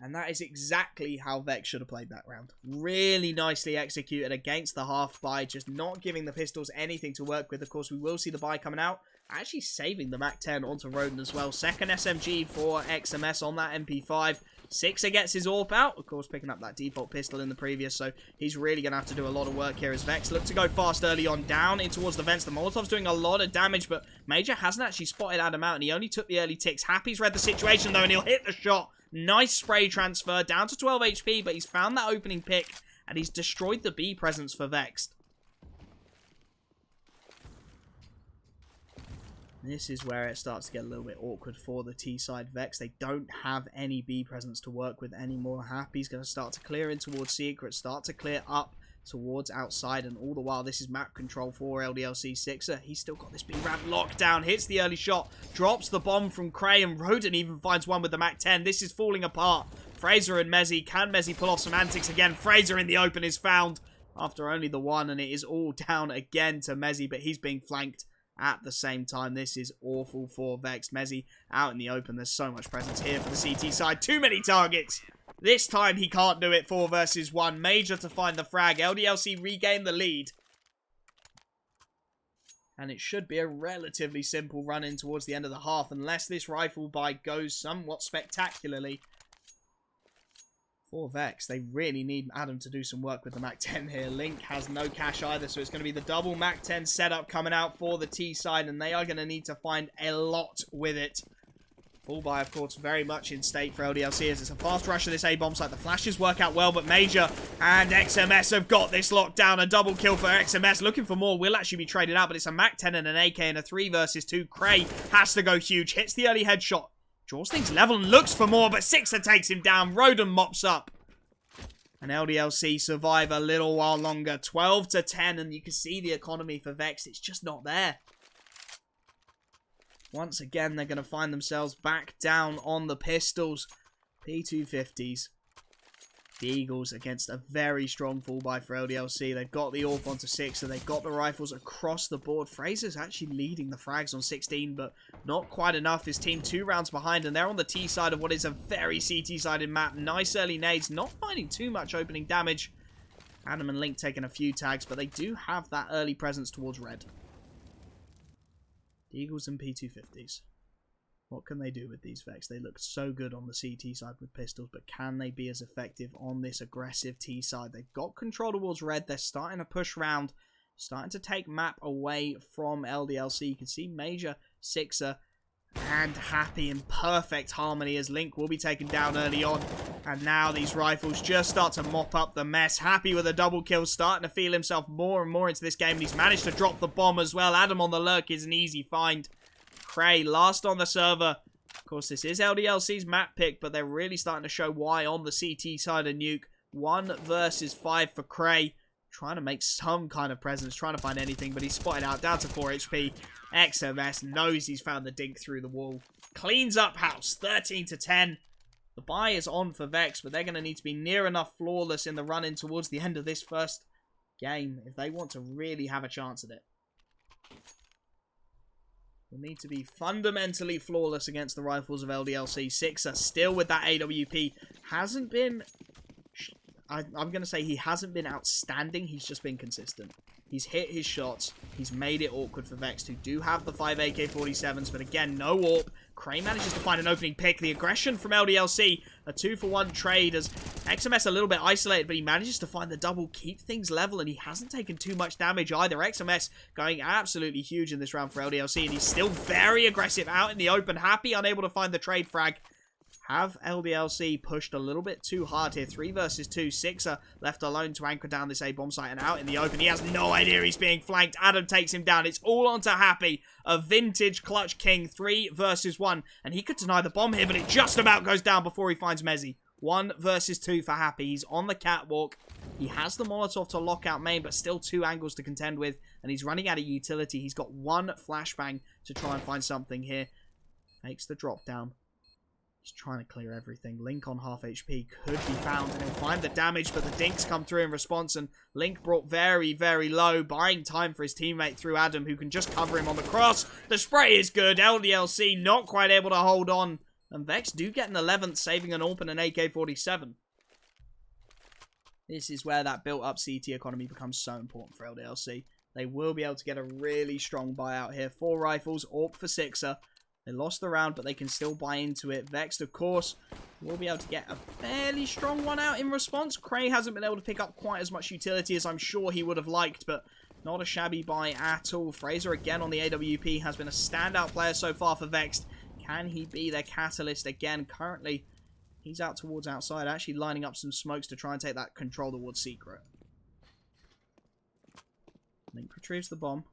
And that is exactly how Vex should have played that round. Really nicely executed against the half buy, just not giving the pistols anything to work with. Of course, we will see the buy coming out. Actually saving the Mac 10 onto Rodin as well. Second SMG for XMS on that MP5. Sixer gets his AWP out. Of course, picking up that default pistol in the previous, so he's really going to have to do a lot of work here as Vex look to go fast early on, down in towards the vents. The Molotov's doing a lot of damage, but Major hasn't actually spotted Adam out, and he only took the early ticks. Happy's read the situation, though, and he'll hit the shot. Nice spray transfer, down to 12 HP, but he's found that opening pick, and he's destroyed the B presence for Vexed. This is where it starts to get a little bit awkward for the T side Vex. They don't have any B presence to work with anymore. Happy's going to start to clear in towards Secret, start to clear up towards outside, and all the while this is map control for LDLC. Sixer, he's still got this B ramp locked down, hits the early shot, drops the bomb from Cray, and Rodin even finds one with the Mac 10. This is falling apart. Fraser and Mezzy, can Mezzy pull off some antics again? Fraser in the open is found after only the one, and it is all down again to Mezzy, but he's being flanked at the same time. This is awful for Vex. Mezzy out in the open. There's so much presence here for the CT side. Too many targets. This time he can't do it. 4 versus 1. Major to find the frag. LDLC regain the lead. And it should be a relatively simple run in towards the end of the half, unless this rifle buy goes somewhat spectacularly for Vex. They really need Adam to do some work with the Mac 10 here. Link has no cash either, so it's going to be the double Mac 10 setup coming out for the T side, and they are going to need to find a lot with it. Full buy, of course, very much in state for LDLC as it's a fast rush of this A-bomb site. The flashes work out well, but Major and XMS have got this locked down. A double kill for XMS. Looking for more. Will actually be traded out, but it's a MAC-10 and an AK in a 3 versus 2. Cray has to go huge. Hits the early headshot. Draws things level and looks for more, but Sixer takes him down. Roden mops up. And LDLC survive a little while longer. 12-10, and you can see the economy for Vexed. It's just not there. Once again, they're going to find themselves back down on the pistols. P250s. The Eagles against a very strong full buy for LDLC. They've got the AWP onto 6, and they've got the rifles across the board. Fraser's actually leading the frags on 16, but not quite enough. His team 2 rounds behind, and they're on the T side of what is a very CT-sided map. Nice early nades, not finding too much opening damage. Adam and Link taking a few tags, but they do have that early presence towards red. The Eagles and P250s. What can they do with these Vex? They look so good on the CT side with pistols, but can they be as effective on this aggressive T side? They've got control towards red. They're starting to push round, starting to take map away from LDLC. You can see Major, Sixer, and Happy in perfect harmony as Link will be taken down early on. And now these rifles just start to mop up the mess. Happy with a double kill, starting to feel himself more and more into this game. And he's managed to drop the bomb as well. Adam on the lurk is an easy find. Cray last on the server. Of course, this is LDLC's map pick, but they're really starting to show why on the CT side of Nuke. 1 versus 5 for Cray. Trying to make some kind of presence, trying to find anything, but he's spotted out, down to 4 HP. XMS knows he's found the dink through the wall. Cleans up house, 13-10. The buy is on for Vex, but they're going to need to be near enough flawless in the run-in towards the end of this first game if they want to really have a chance at it. They'll need to be fundamentally flawless against the rifles of LDLC. Sixer still with that AWP. Hasn't been... I'm going to say he hasn't been outstanding. He's just been consistent. He's hit his shots. He's made it awkward for Vexed, who do have the 5 AK-47s. But again, no AWP. Cray manages to find an opening pick. The aggression from LDLC. A 2-for-1 trade as XMS a little bit isolated, but he manages to find the double, keep things level, and he hasn't taken too much damage either. XMS going absolutely huge in this round for LDLC, and he's still very aggressive out in the open. Happy, unable to find the trade frag. Have LDLC pushed a little bit too hard here. 3 versus 2. Sixer left alone to anchor down this A-bomb site and out in the open. He has no idea he's being flanked. Adam takes him down. It's all onto Happy. A vintage clutch king. 3 versus 1. And he could deny the bomb here, but it just about goes down before he finds Mezzy. 1 versus 2 for Happy. He's on the catwalk. He has the Molotov to lock out main, but still 2 angles to contend with. And he's running out of utility. He's got 1 flashbang to try and find something here. Makes the drop down. He's trying to clear everything. Link on half HP could be found, and he'll find the damage, but the dinks come through in response, and Link brought very, very low, buying time for his teammate through Adam, who can just cover him on the cross. The spray is good. LDLC not quite able to hold on, and Vex do get an 11th, saving an AWP and an AK-47. This is where that built-up CT economy becomes so important for LDLC. They will be able to get a really strong buyout here. 4 rifles, AWP for Sixer. They lost the round, but they can still buy into it. Vexed, of course, will be able to get a fairly strong one out in response. Cray hasn't been able to pick up quite as much utility as I'm sure he would have liked, but not a shabby buy at all. Fraser, again on the AWP, has been a standout player so far for Vexed. Can he be their catalyst again? Currently, he's out towards outside, actually lining up some smokes to try and take that control towards Secret. Link retrieves the bomb.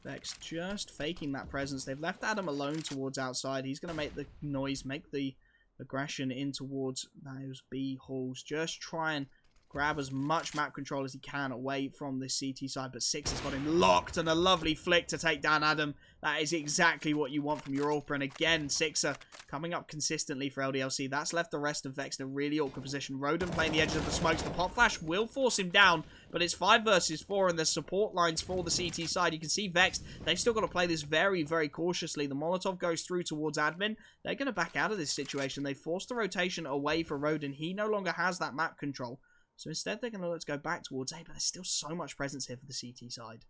Vex just faking that presence. They've left Adam alone towards outside. He's going to make the noise, make the aggression in towards those B halls. Just try and grab as much map control as he can away from this CT side. But Six has got him locked, and a lovely flick to take down Adam. That is exactly what you want from your AWP. And again, Sixer coming up consistently for LDLC. That's left the rest of Vex in a really awkward position. Roden playing the edges of the smokes. The pop flash will force him down, but it's 5 versus 4, and there's support lines for the CT side. You can see Vex, they've still got to play this very, very cautiously. The Molotov goes through towards admin. They're going to back out of this situation. They forced the rotation away for Roden. He no longer has that map control. So instead, they're going to let's go back towards A, but there's still so much presence here for the CT side.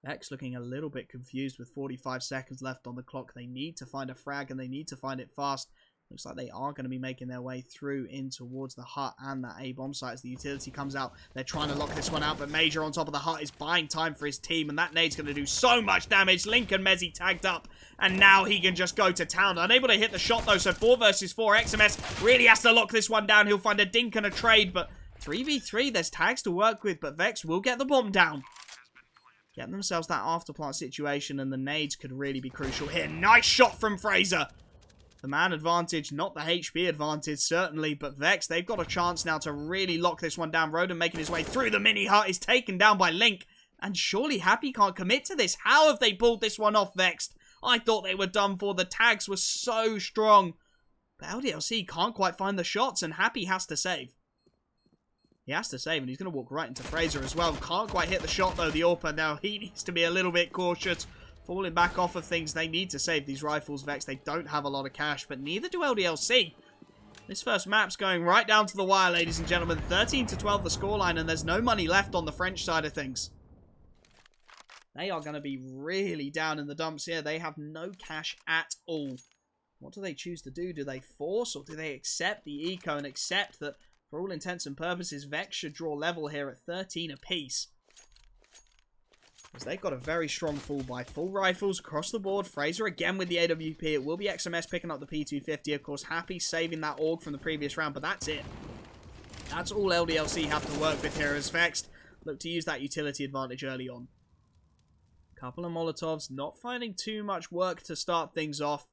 Vex looking a little bit confused with 45 seconds left on the clock. They need to find a frag, and they need to find it fast. Looks like they are going to be making their way through in towards the hut and that A-bomb site as the utility comes out. They're trying to lock this one out, but Major on top of the hut is buying time for his team, and that nade's going to do so much damage. Link and Mezzy tagged up, and now he can just go to town. Unable to hit the shot, though, so 4 versus 4. XMS really has to lock this one down. He'll find a dink and a trade, but 3v3, there's tags to work with, but Vex will get the bomb down. Getting themselves that afterplant situation, and the nades could really be crucial here. Nice shot from Fraser. The man advantage, not the HP advantage, certainly, but Vex, they've got a chance now to really lock this one down. Roden making his way through the mini hut is taken down by Link, and surely Happy can't commit to this. How have they pulled this one off, Vexed? I thought they were done for. The tags were so strong, but LDLC can't quite find the shots, and Happy has to save. He has to save, and he's going to walk right into Fraser as well. Can't quite hit the shot, though, the AWPer. Now, he needs to be a little bit cautious. Falling back off of things, they need to save these rifles, Vex. They don't have a lot of cash, but neither do LDLC. This first map's going right down to the wire, ladies and gentlemen. 13-12 the scoreline, and there's no money left on the French side of things. They are going to be really down in the dumps here. They have no cash at all. What do they choose to do? Do they force, or do they accept the eco and accept that, for all intents and purposes, Vex should draw level here at 13 apiece? Because they've got a very strong full buy. Full rifles across the board. Fraser again with the AWP. It will be XMS picking up the P250. Of course, Happy saving that AUG from the previous round, but that's it. That's all LDLC have to work with here as Vexed look to use that utility advantage early on. Couple of Molotovs, not finding too much work to start things off.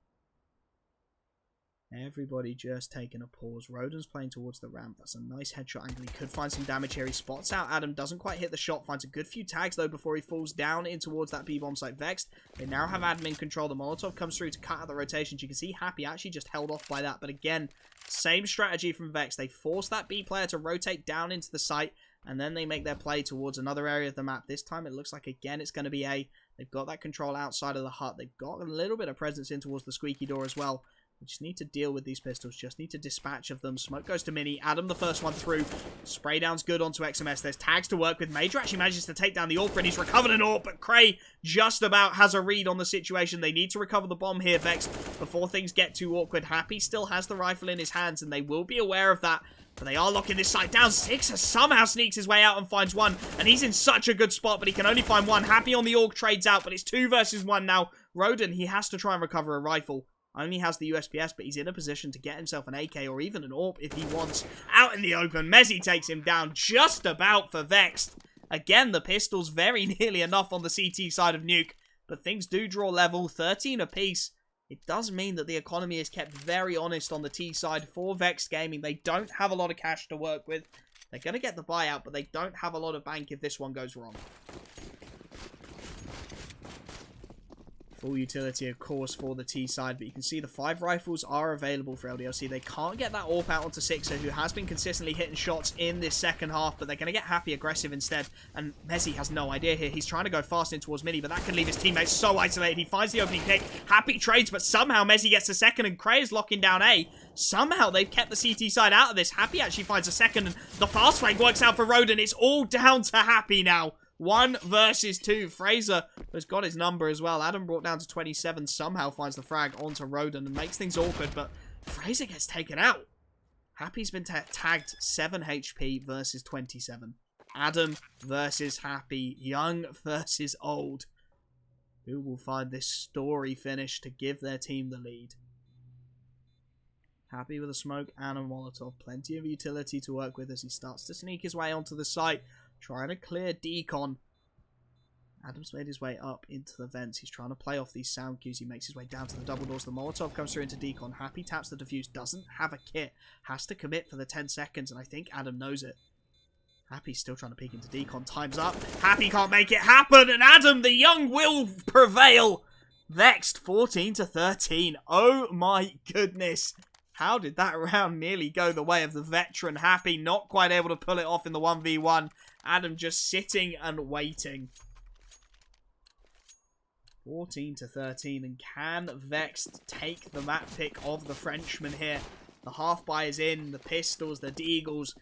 Everybody just taking a pause. Roden's playing towards the ramp. That's a nice headshot angle. He could find some damage here. He spots out Adam. Doesn't quite hit the shot. Finds a good few tags, though, before he falls down in towards that B-bomb site. Vexed. They now have Adam in control. The Molotov comes through to cut out the rotations. You can see Happy actually just held off by that. But again, same strategy from Vex. They force that B player to rotate down into the site, and then they make their play towards another area of the map. This time, it looks like, again, it's going to be A. They've got that control outside of the hut. They've got a little bit of presence in towards the squeaky door as well. We just need to deal with these pistols. Just need to dispatch of them. Smoke goes to Mini. Adam, the first one through. Spray down's good onto XMS. There's tags to work with. Major actually manages to take down the AWP, and he's recovered an AWP, but Cray just about has a read on the situation. They need to recover the bomb here, Vex, before things get too awkward. Happy still has the rifle in his hands, and they will be aware of that. But they are locking this site down. Sixer somehow sneaks his way out and finds one. And he's in such a good spot, but he can only find one. Happy on the AUG trades out, but it's 2 versus 1 now. Roden, he has to try and recover a rifle. Only has the USPS, but he's in a position to get himself an AK or even an AWP if he wants. Out in the open, Mezzy takes him down just about for Vexed. Again, the pistol's very nearly enough on the CT side of Nuke, but things do draw level, 13 apiece. It does mean that the economy is kept very honest on the T side for Vexed Gaming. They don't have a lot of cash to work with. They're going to get the buyout, but they don't have a lot of bank if this one goes wrong. Full utility, of course, for the T side, but you can see the 5 rifles are available for LDLC. They can't get that AWP out onto Sixer, who has been consistently hitting shots in this second half, but they're going to get Happy aggressive instead, and Mezzy has no idea here. He's trying to go fast in towards Mini, but that can leave his teammates so isolated. He finds the opening pick. Happy trades, but somehow Mezzy gets a second, and Cray is locking down A. Somehow they've kept the CT side out of this. Happy actually finds a second, and the fast flank works out for Roden. It's all down to Happy now. 1 versus 2. Fraser has got his number as well. Adam brought down to 27. Somehow finds the frag onto Roden and makes things awkward, but Fraser gets taken out. Happy's been tagged 7 HP versus 27. Adam versus Happy. Young versus old. Who will find this story finish to give their team the lead? Happy with a smoke and a Molotov. Plenty of utility to work with as he starts to sneak his way onto the site. Trying to clear decon. Adam's made his way up into the vents. He's trying to play off these sound cues. He makes his way down to the double doors. The Molotov comes through into decon. Happy taps the defuse. Doesn't have a kit. Has to commit for the 10 seconds, and I think Adam knows it. Happy's still trying to peek into decon. Time's up. Happy can't make it happen, and Adam, the young, will prevail. Vexed, 14-13. Oh my goodness. How did that round nearly go the way of the veteran Happy? Not quite able to pull it off in the 1v1. Adam just sitting and waiting. 14-13. And can Vexed take the map pick of the Frenchman here? The half buy is in. The pistols, the deagles.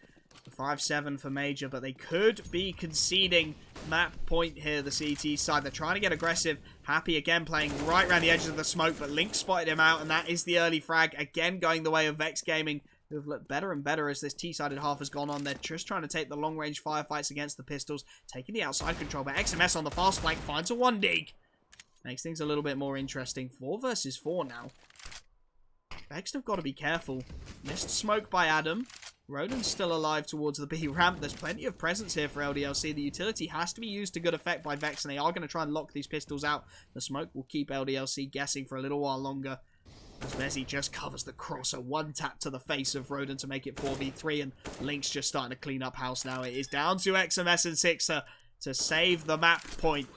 5-7 for Major, but they could be conceding map point here, the CT side. They're trying to get aggressive. Happy again playing right around the edges of the smoke, but Link spotted him out, and that is the early frag. Again going the way of Vexed Gaming, who have looked better and better as this T-sided half has gone on. They're just trying to take the long-range firefights against the pistols, taking the outside control, but XMS on the fast flank finds a 1-dig. Makes things a little bit more interesting. 4 versus 4 now. Vexed have got to be careful. Missed smoke by Adam. Rodon's still alive towards the B ramp. There's plenty of presence here for LDLC. The utility has to be used to good effect by Vexed, and they are going to try and lock these pistols out. The smoke will keep LDLC guessing for a little while longer, as Messi just covers the crosser. 1 tap to the face of Rodon to make it 4v3, and Link's just starting to clean up house now. It is down to XMS and Sixer to save the map point.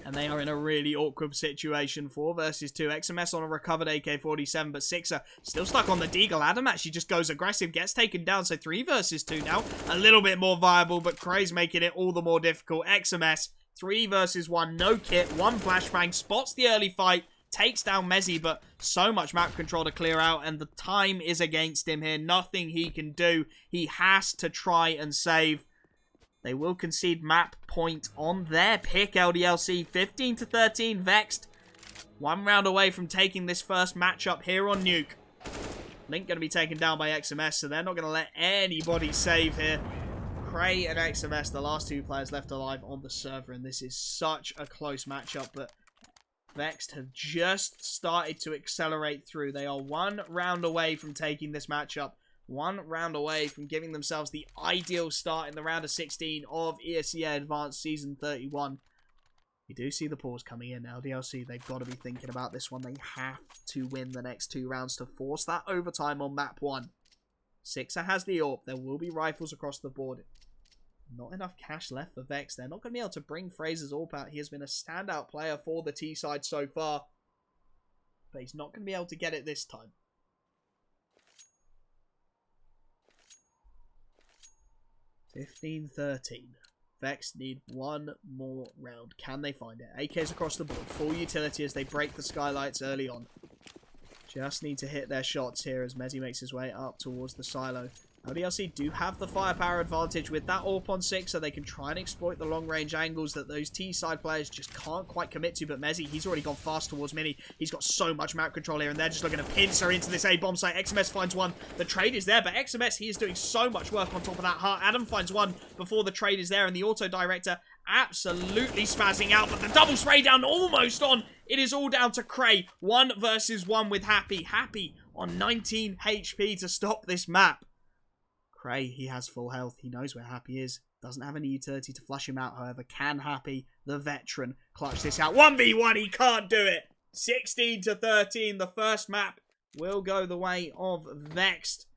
And they are in a really awkward situation. 4 versus 2. XMS on a recovered AK-47, but Sixer still stuck on the deagle. Adam actually just goes aggressive, gets taken down. So 3 versus 2 now. A little bit more viable, but Cray's making it all the more difficult. XMS, 3 versus 1. No kit, 1 flashbang. Spots the early fight. Takes down Mezzi, but so much map control to clear out, and the time is against him here. Nothing he can do. He has to try and save. They will concede map point on their pick, LDLC. 15-13, Vexed. 1 round away from taking this first matchup here on Nuke. Link going to be taken down by XMS, so they're not going to let anybody save here. Cray and XMS, the last 2 players left alive on the server, and this is such a close matchup, but Vexed have just started to accelerate through. They are 1 round away from taking this matchup. 1 round away from giving themselves the ideal start in the round of 16 of ESEA Advanced Season 31. You do see the pause coming in. LDLC, they've got to be thinking about this one. They have to win the next 2 rounds to force that overtime on map 1. Sixer has the AWP. There will be rifles across the board. Not enough cash left for Vex. They're not going to be able to bring Fraser's AWP out. He has been a standout player for the T side so far, but he's not going to be able to get it this time. 15-13. Vex need 1 more round. Can they find it? AKs across the board. Full utility as they break the skylights early on. Just need to hit their shots here as Mezzi makes his way up towards the silo. LDLC do have the firepower advantage with that AWP on 6, so they can try and exploit the long-range angles that those T-side players just can't quite commit to. But Mezzi, he's already gone fast towards Mini. He's got so much map control here, and they're just looking to pincer into this A-bomb site. XMS finds 1. The trade is there, but XMS, he is doing so much work on top of that heart. Adam finds 1 before the trade is there, and the auto-director absolutely spazzing out, but the double spray down almost on. It is all down to Cray. 1 versus 1 with Happy. Happy on 19 HP to stop this map. Cray, he has full health. He knows where Happy is. Doesn't have any utility to flush him out, however. Can Happy, the veteran, clutch this out? 1v1, he can't do it. 16-13, the first map will go the way of Vexed.